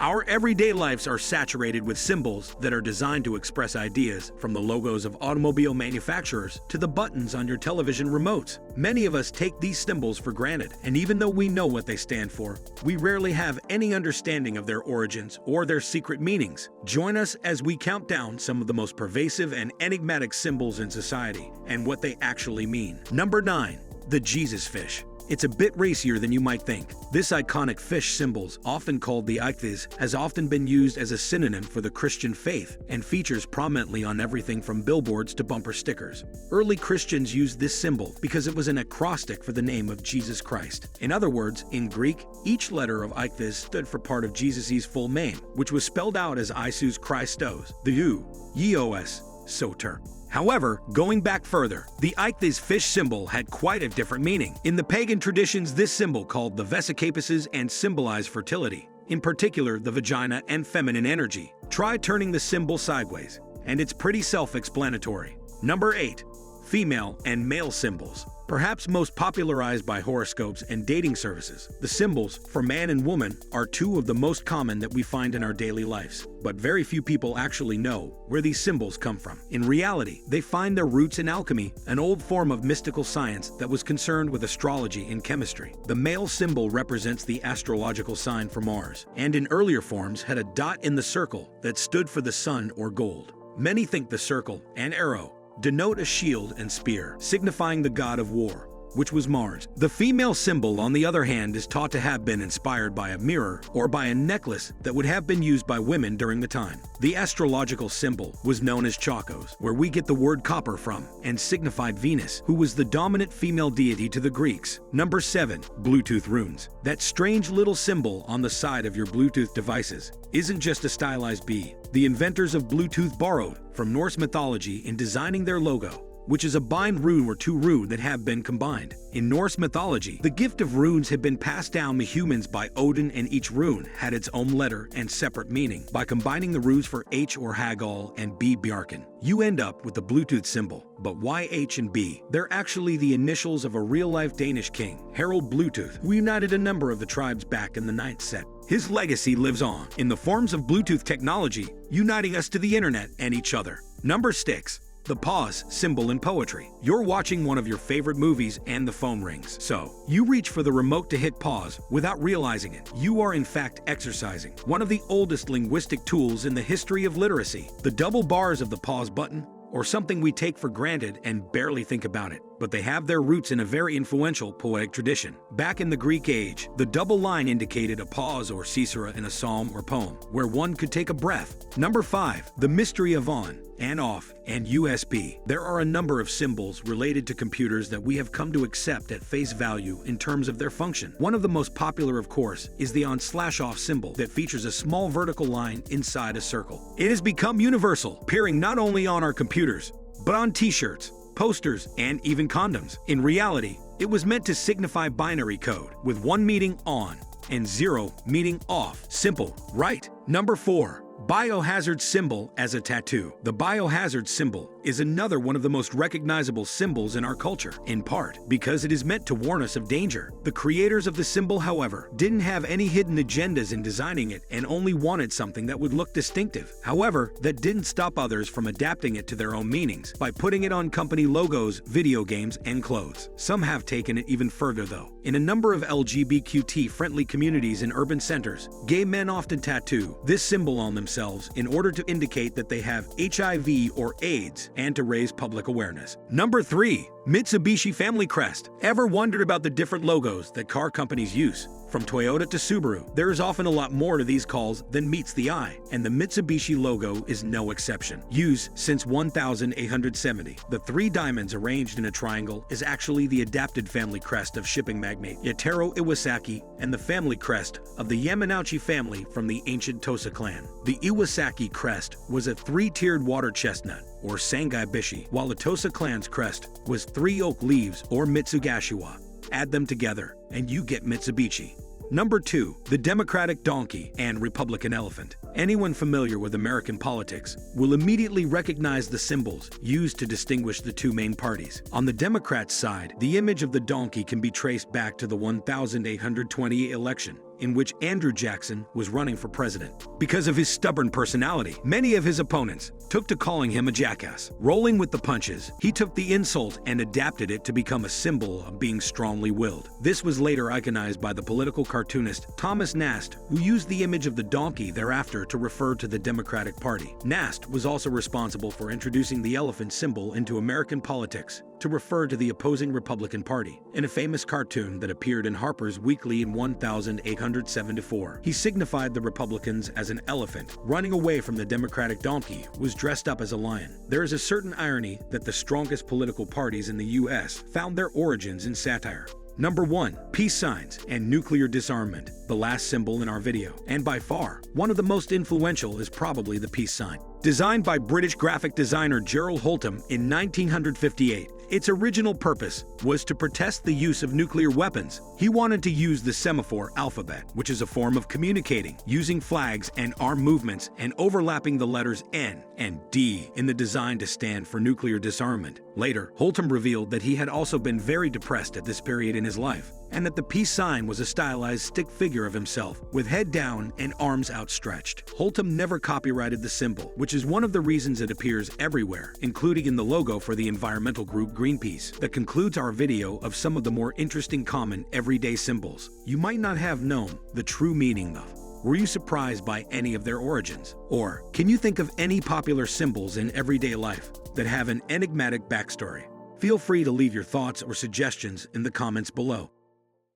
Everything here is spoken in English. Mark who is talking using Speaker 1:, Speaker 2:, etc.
Speaker 1: Our everyday lives are saturated with symbols that are designed to express ideas, from the logos of automobile manufacturers to the buttons on your television remotes. Many of us take these symbols for granted, and even though we know what they stand for, we rarely have any understanding of their origins or their secret meanings. Join us as we count down some of the most pervasive and enigmatic symbols in society and what they actually mean. Number 9. The Jesus fish. It's a bit racier than you might think. This iconic fish symbol, often called the ichthys, has often been used as a synonym for the Christian faith and features prominently on everything from billboards to bumper stickers. Early Christians used this symbol because it was an acrostic for the name of Jesus Christ. In other words, in Greek, each letter of ichthys stood for part of Jesus' full name, which was spelled out as Isus Christos, the U, Yeos, Soter. However, going back further, the ichthys fish symbol had quite a different meaning. In the pagan traditions, this symbol, called the vesicapuses, and symbolize fertility, in particular the vagina and feminine energy. Try turning the symbol sideways, and it's pretty self-explanatory. Number 8. Female and male symbols. Perhaps most popularized by horoscopes and dating services, the symbols for man and woman are two of the most common that we find in our daily lives. But very few people actually know where these symbols come from. In reality, they find their roots in alchemy, an old form of mystical science that was concerned with astrology and chemistry. The male symbol represents the astrological sign for Mars, and in earlier forms had a dot in the circle that stood for the sun or gold. Many think the circle and arrow denote a shield and spear, signifying the god of war, which was Mars. The female symbol, on the other hand, is taught to have been inspired by a mirror or by a necklace that would have been used by women during the time. The astrological symbol was known as Chakos, where we get the word copper from, and signified Venus, who was the dominant female deity to the Greeks. Number 7. Bluetooth runes. That strange little symbol on the side of your Bluetooth devices isn't just a stylized bee. The inventors of Bluetooth borrowed from Norse mythology in designing their logo, which is a bind rune or two rune that have been combined. In Norse mythology, the gift of runes had been passed down to humans by Odin, and each rune had its own letter and separate meaning. By combining the runes for H or Hagal and B Bjarken, you end up with the Bluetooth symbol. But why H and B? They're actually the initials of a real-life Danish king, Harald Bluetooth, who united a number of the tribes back in the 9th century. His legacy lives on in the forms of Bluetooth technology, uniting us to the internet and each other. Number 6. The pause symbol in poetry. You're watching one of your favorite movies and the phone rings. So, you reach for the remote to hit pause without realizing it. You are in fact exercising one of the oldest linguistic tools in the history of literacy. The double bars of the pause button, or something we take for granted and barely think about it, but they have their roots in a very influential poetic tradition. Back in the Greek age, the double line indicated a pause or caesura in a psalm or poem, where one could take a breath. Number 5. The mystery of on and off and USB. There are a number of symbols related to computers that we have come to accept at face value in terms of their function. One of the most popular, of course, is the on/off symbol that features a small vertical line inside a circle. It has become universal, appearing not only on our computers, but on t-shirts, posters, and even condoms. In reality, it was meant to signify binary code, with 1 meaning on and 0 meaning off. Simple, right? Number 4. Biohazard symbol as a tattoo. The biohazard symbol is another one of the most recognizable symbols in our culture, in part because it is meant to warn us of danger. The creators of the symbol, however, didn't have any hidden agendas in designing it and only wanted something that would look distinctive. However, that didn't stop others from adapting it to their own meanings by putting it on company logos, video games, and clothes. Some have taken it even further though. In a number of LGBTQ-friendly communities in urban centers, gay men often tattoo this symbol on themselves in order to indicate that they have HIV or AIDS and to raise public awareness. Number 3. Mitsubishi family crest. Ever wondered about the different logos that car companies use? From Toyota to Subaru, there is often a lot more to these calls than meets the eye, and the Mitsubishi logo is no exception. Used since 1870, the 3 diamonds arranged in a triangle is actually the adapted family crest of shipping magnate Yataro Iwasaki and the family crest of the Yamanouchi family from the ancient Tosa clan. The Iwasaki crest was a 3-tiered water chestnut, or Sangai Bishi, while the Tosa clan's crest was 3 oak leaves, or Mitsugashiwa. Add them together, and you get Mitsubishi. Number 2. The Democratic donkey and Republican elephant. Anyone familiar with American politics will immediately recognize the symbols used to distinguish the two main parties. On the Democrats' side, the image of the donkey can be traced back to the 1820 election, in which Andrew Jackson was running for president. Because of his stubborn personality, many of his opponents took to calling him a jackass. Rolling with the punches, he took the insult and adapted it to become a symbol of being strongly willed. This was later iconized by the political cartoonist Thomas Nast, who used the image of the donkey thereafter to refer to the Democratic Party. Nast was also responsible for introducing the elephant symbol into American politics to refer to the opposing Republican Party. In a famous cartoon that appeared in Harper's Weekly in 1874, he signified the Republicans as an elephant running away from the Democratic donkey was dressed up as a lion. There is a certain irony that the strongest political parties in the U.S. found their origins in satire. Number 1. Peace signs and nuclear disarmament, the last symbol in our video. And by far, one of the most influential is probably the peace sign. Designed by British graphic designer Gerald Holtham in 1958, its original purpose was to protest the use of nuclear weapons. He wanted to use the semaphore alphabet, which is a form of communicating, using flags and arm movements and overlapping the letters N and D in the design to stand for nuclear disarmament. Later, Holtham revealed that he had also been very depressed at this period in his life, and that the peace sign was a stylized stick figure of himself, with head down and arms outstretched. Holtham never copyrighted the symbol, which is one of the reasons it appears everywhere, including in the logo for the environmental group Greenpeace. That concludes our video of some of the more interesting common everyday symbols you might not have known the true meaning of. Were you surprised by any of their origins? Or can you think of any popular symbols in everyday life that have an enigmatic backstory? Feel free to leave your thoughts or suggestions in the comments below.